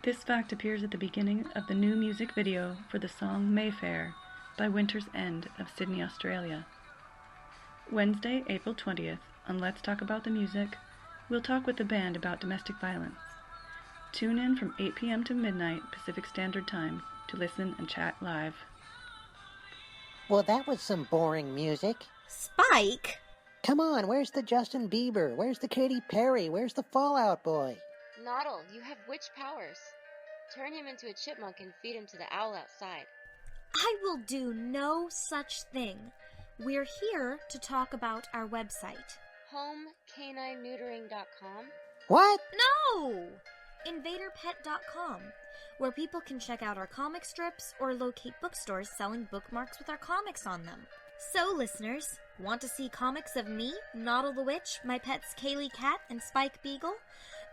This fact appears at the beginning of the new music video for the song Mayfair by Winter's End of Sydney, Australia. Wednesday, April 20th, on Let's Talk About the Music, we'll talk with the band about domestic violence. Tune in from 8 p.m. to midnight Pacific Standard Time to listen and chat live. Well, that was some boring music. Spike? Come on, where's the Justin Bieber? Where's the Katy Perry? Where's the Fall Out Boy? Noddle, you have witch powers. Turn him into a chipmunk and feed him to the owl outside. I will do no such thing. We're here to talk about our website. HomeCanineNeutering.com? What? No! InvaderPet.com, where people can check out our comic strips or locate bookstores selling bookmarks with our comics on them. So, listeners, want to see comics of me, Noddle the Witch, my pets Kaylee Cat and Spike Beagle?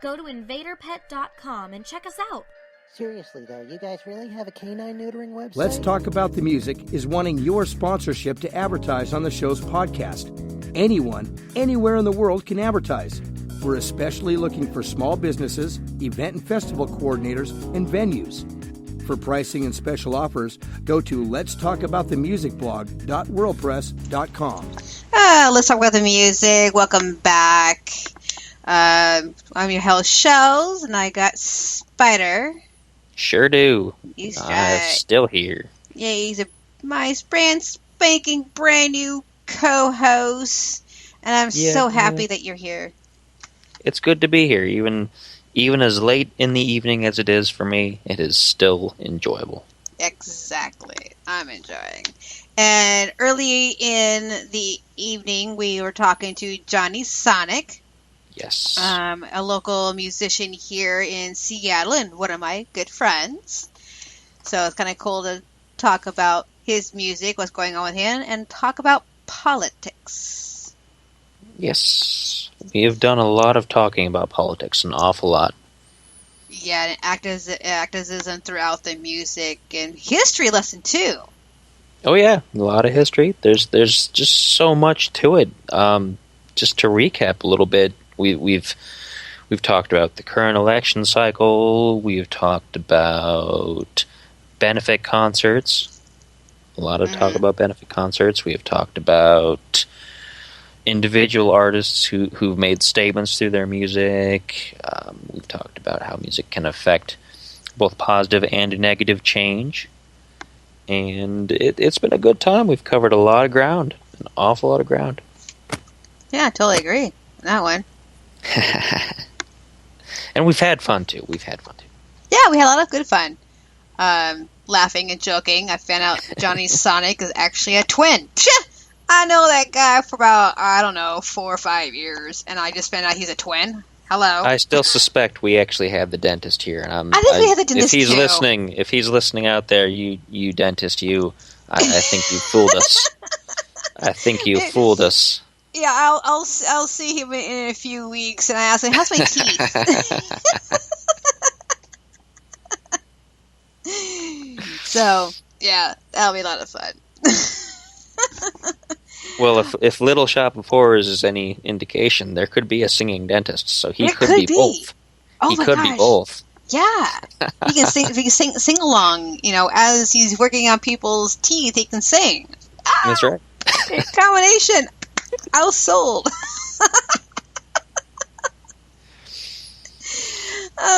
Go to InvaderPet.com and check us out. Seriously, though, you guys really have a canine neutering website? Let's Talk About the Music is wanting your sponsorship to advertise on the show's podcast. Anyone, anywhere in the world can advertise. We're especially looking for small businesses, event and festival coordinators, and venues. For pricing and special offers, go to letstalkaboutthemusicblog.wordpress.com. Let's talk about the music. Welcome back. I'm your host, Shells, and I got Spider. Sure do. He's still here. Yeah, he's my brand spanking brand new co-host, and I'm so happy that you're here. It's good to be here, even as late in the evening as it is for me. It is still enjoyable. Exactly, I'm enjoying. And early in the evening, we were talking to Johnny Sonic. Yes. A local musician here in Seattle and one of my good friends. So it's kind of cool to talk about his music, what's going on with him, and talk about politics. Yes. We have done a lot of talking about politics, an awful lot. Yeah, and activism throughout the music and history lesson too. Oh yeah, a lot of history. There's just so much to it. Just to recap a little bit, we've talked about the current election cycle. We've talked about benefit concerts. A lot of talk about benefit concerts. We have talked about individual artists who've made statements through their music. We've talked about how music can affect both positive and negative change. And it's been a good time. We've covered a lot of ground, an awful lot of ground. Yeah, I totally agree on that one. And we've had fun too. Yeah, we had a lot of good fun. Laughing and joking. I found out Johnny Sonic is actually a twin. I know that guy for about, 4 or 5 years, and I just found out he's a twin. Hello. I still suspect we actually have the dentist here, and I think we have the dentist if he's too. listening out there, you dentist, I think you fooled us. I think you fooled us. Yeah, I'll see him in a few weeks, and I ask him, how's my teeth? So, yeah, that'll be a lot of fun. Well, if Little Shop of Horrors is any indication, there could be a singing dentist, so he could be both. Oh he my could gosh. be both. Yeah, he can sing along. As he's working on people's teeth, he can sing. That's right. Combination. I was sold.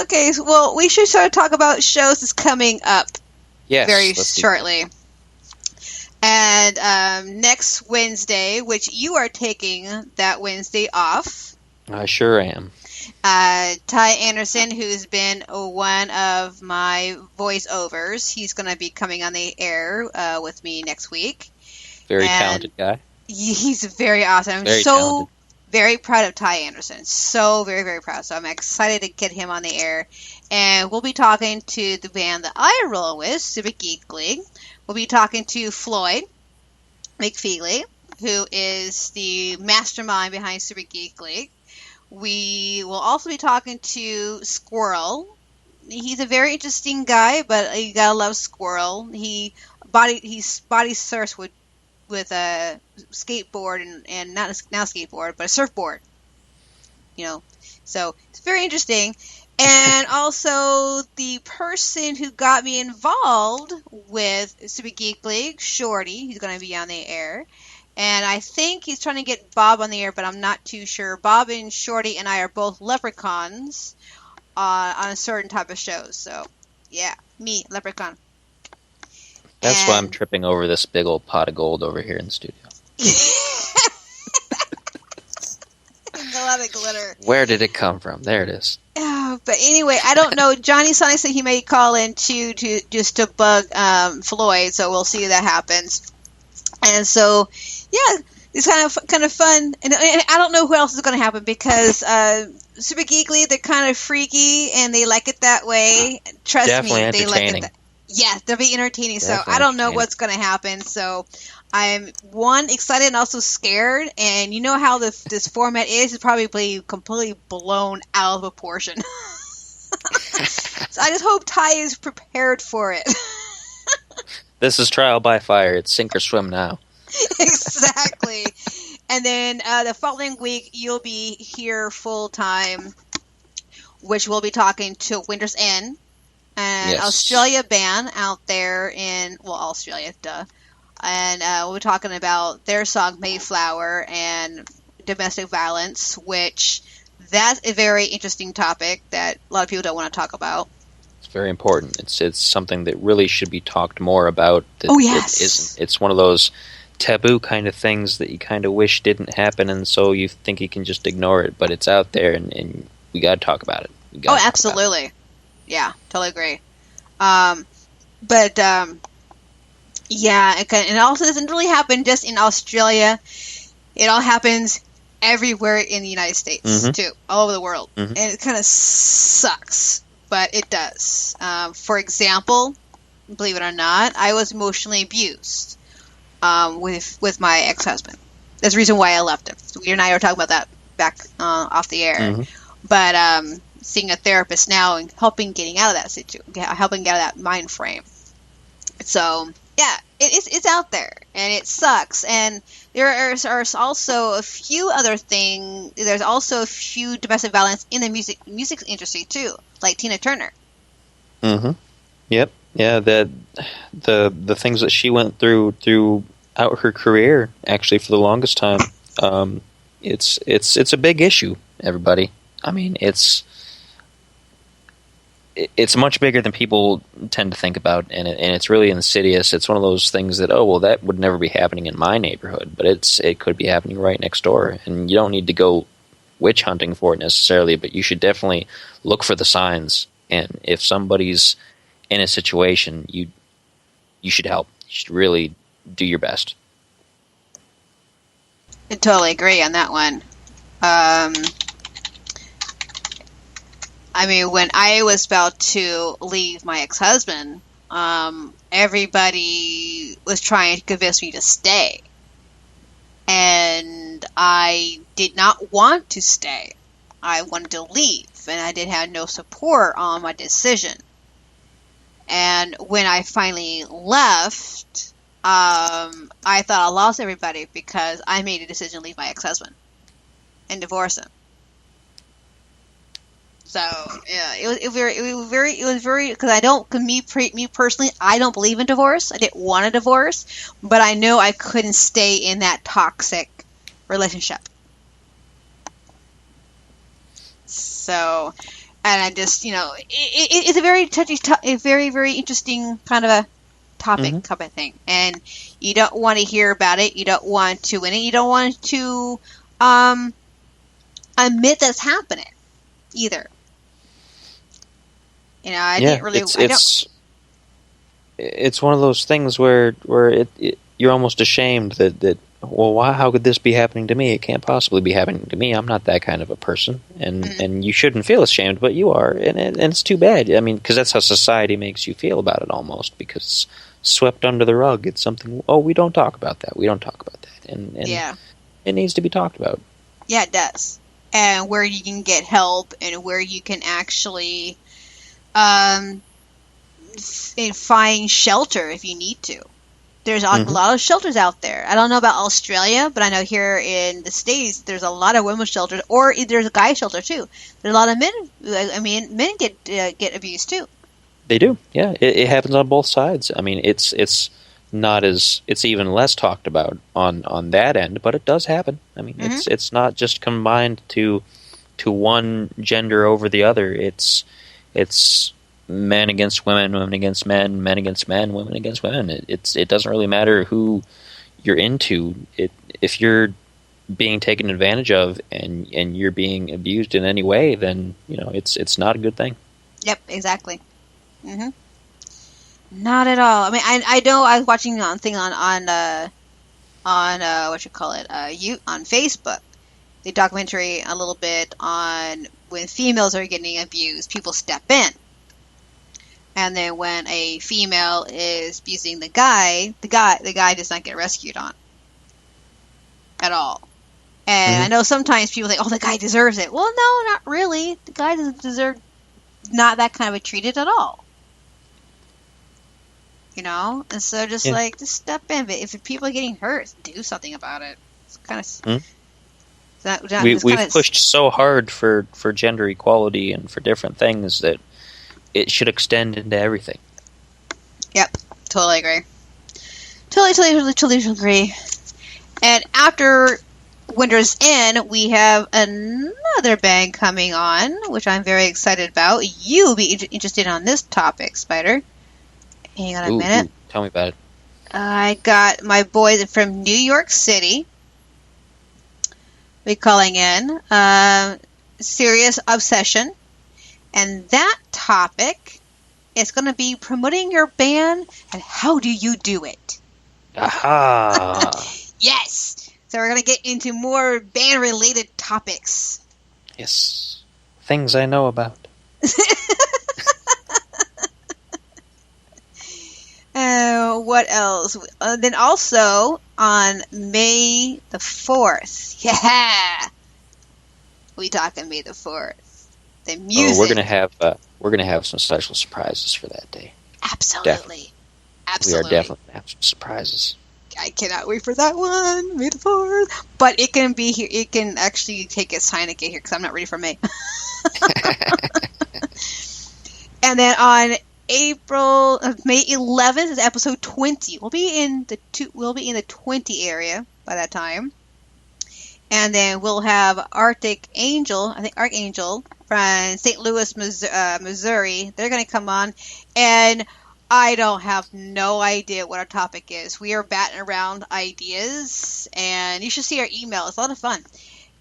Okay, well, we should start to talk about shows that's coming up. Yes, very shortly. And next Wednesday, which you are taking that Wednesday off. I sure am. Ty Anderson, who's been one of my voiceovers, he's going to be coming on the air with me next week. Very talented guy. He's very awesome. I'm talented. Very proud of Ty Anderson. So very, very proud. So I'm excited to get him on the air. And we'll be talking to the band that I roll with, Super Geek League. We'll be talking to Floyd McFeely, who is the mastermind behind Super Geek League. We will also be talking to Squirrel. He's a very interesting guy, but you gotta love Squirrel. He's body surfs with a skateboard and not skateboard, but a surfboard. So it's very interesting. And also the person who got me involved with Super Geek League, Shorty, who's going to be on the air. And I think he's trying to get Bob on the air, but I'm not too sure. Bob and Shorty and I are both leprechauns on a certain type of shows. So, yeah, me, leprechaun. That's why I'm tripping over this big old pot of gold over here in the studio. A lot of glitter. Where did it come from? There it is. But anyway, I don't know. Johnny Sonic said he may call in too, to bug Floyd, so we'll see if that happens. And so, yeah, it's kind of fun. And I don't know who else is going to happen because Super Geekly, they're kind of freaky and they like it that way. Trust Definitely me, they like entertaining. it. Yeah, they'll be entertaining. Definitely so I don't know entertaining. what's going to happen. So I'm excited and also scared. And you know how this format is? It's probably completely blown out of proportion. So I just hope Ty is prepared for it. This is trial by fire. It's sink or swim now. Exactly. And then the following week, you'll be here full time, which we'll be talking to Winter's End, an Australia band out there in, Australia, duh. And we'll be talking about their song Mayflower and domestic violence, which that's a very interesting topic that a lot of people don't want to talk about. It's very important. It's something that really should be talked more about. That yes. It isn't. It's one of those taboo kind of things that you kind of wish didn't happen, and so you think you can just ignore it, but it's out there, and we got to talk about it. Absolutely. Yeah, totally agree. Yeah, and it also doesn't really happen just in Australia. It all happens everywhere in the United States, too, all over the world. And it kind of sucks, but it does. For example, believe it or not, I was emotionally abused with my ex-husband. That's the reason why I left him. So you and I were talking about that back off the air. But seeing a therapist now and helping getting out of that situation, helping get out of that mind frame. So yeah, it's out there and it sucks. And there are also a few other things. There's also a few domestic violence in the music industry too, like Tina Turner. Yep. Yeah. The things that she went throughout her career, actually, for the longest time. It's a big issue. Everybody. I mean, it's much bigger than people tend to think about, and it's really insidious. It's one of those things that, that would never be happening in my neighborhood, but it could be happening right next door, and you don't need to go witch hunting for it necessarily, but you should definitely look for the signs, and if somebody's in a situation, you should help. You should really do your best. I totally agree on that one. I mean, when I was about to leave my ex-husband, everybody was trying to convince me to stay. And I did not want to stay. I wanted to leave, and I did have no support on my decision. And when I finally left, I thought I lost everybody because I made a decision to leave my ex-husband and divorce him. So yeah, it was very because me personally, I don't believe in divorce. I didn't want a divorce, but I know I couldn't stay in that toxic relationship. So, and I just it's a very touchy, a very very interesting kind of a topic type of thing, and you don't want to hear about it. You don't want to win it. You don't want to admit that's happening either. I didn't really. It's one of those things where you're almost ashamed that how could this be happening to me? It can't possibly be happening to me. I'm not that kind of a person, and you shouldn't feel ashamed, but you are, and it's too bad. I mean, because that's how society makes you feel about it, almost, because it's swept under the rug. It's something. We don't talk about that. We don't talk about that, and it needs to be talked about. Yeah, it does, and where you can get help, and where you can actually. Find shelter if you need to. There's a lot of shelters out there. I don't know about Australia, but I know here in the States, there's a lot of women's shelters, or there's a guy shelter too. There's a lot of men. I mean, men get abused too. They do. Yeah, it happens on both sides. I mean, it's not as it's even less talked about on that end, but it does happen. I mean, it's not just combined to one gender over the other. It's men against women, women against men, men against men, women against women. It doesn't really matter who you're into. If you're being taken advantage of and you're being abused in any way, then it's not a good thing. Yep, exactly. Not at all. I mean, I know I was watching on what you call it, on Facebook, the documentary a little bit on when females are getting abused, people step in. And then when a female is abusing the guy does not get rescued on at all. And I know sometimes people think, oh, the guy deserves it. Well, no, not really. The guy doesn't deserve not that kind of a treated at all. And so just step in. But if people are getting hurt, do something about it. It's kind of... We've pushed so hard for gender equality and for different things that it should extend into everything. Yep, totally agree. Totally agree. And after Winter's End, we have another band coming on, which I'm very excited about. You'll be interested on this topic, Spider. Hang on a minute. Tell me about it. I got my boys from New York City. We're calling in Serious Obsession. And that topic is going to be promoting your band and how do you do it. Aha! Yes! So we're going to get into more band-related topics. Yes. Things I know about. What else? Then also on May the 4th. Yeah! We talking May the 4th. The music. We're gonna have some special surprises for that day. Absolutely. We are definitely gonna have some surprises. I cannot wait for that one, May the 4th. But it can be here. It can actually take its time to get here because I'm not ready for May. And then on May 11th is episode 20. We'll be in the 20 area by that time. And then we'll have Archangel from St. Louis, Missouri. They're going to come on. And I don't have no idea what our topic is. We are batting around ideas. And you should see our email. It's a lot of fun.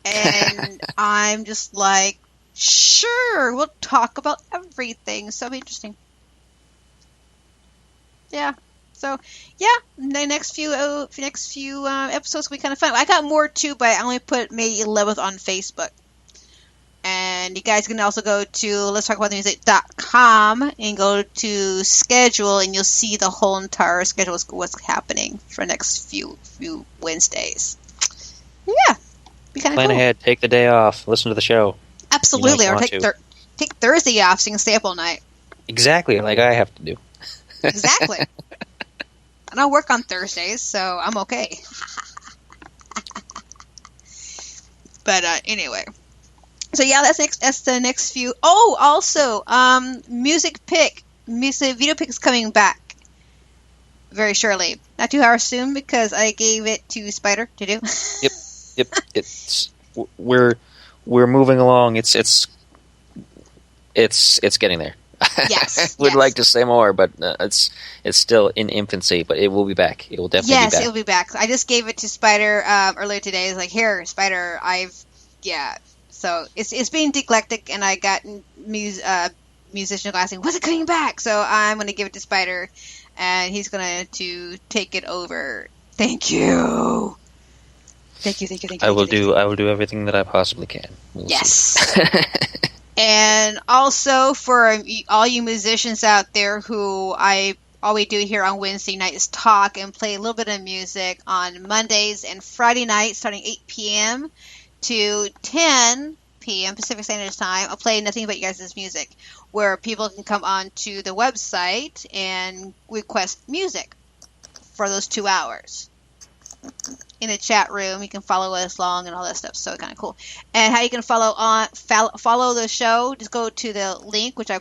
And I'm just like, sure, we'll talk about everything. So it'll be interesting. Yeah. So, yeah, the next few episodes will be kind of fun. I got more, too, but I only put May 11th on Facebook. And you guys can also go to letstalkaboutthemusic.com and go to schedule, and you'll see the whole entire schedule of what's happening for the next few Wednesdays. Yeah, be kind of cool. Plan ahead, take the day off, listen to the show. Absolutely, or take Thursday off so you can stay up all night. Exactly, like I have to do. Exactly. I don't work on Thursdays, so I'm okay. But anyway. So yeah, that's the next few. Oh, also, music video pick is coming back very shortly. Not 2 hours soon because I gave it to Spider to do. Yep. We're moving along. It's getting there. Yes. Would like to say more, but it's still in infancy. But it will be back. It will definitely be back. Yes, it will be back. I just gave it to Spider earlier today. It's like, here, Spider, So it's being eclectic, and I got musician asking, when's it coming back? So I'm going to give it to Spider, and he's going to take it over. Thank you. Thank you. I will do everything that I possibly can. Yes. And also for all you musicians out there who all we do here on Wednesday night is talk and play a little bit of music on Mondays and Friday nights starting 8 p.m. to 10 p.m. Pacific Standard Time. I'll play nothing but you guys' music, where people can come on to the website and request music for those 2 hours. In the chat room, you can follow us along and all that stuff. So kind of cool. And how you can follow the show? Just go to the link which I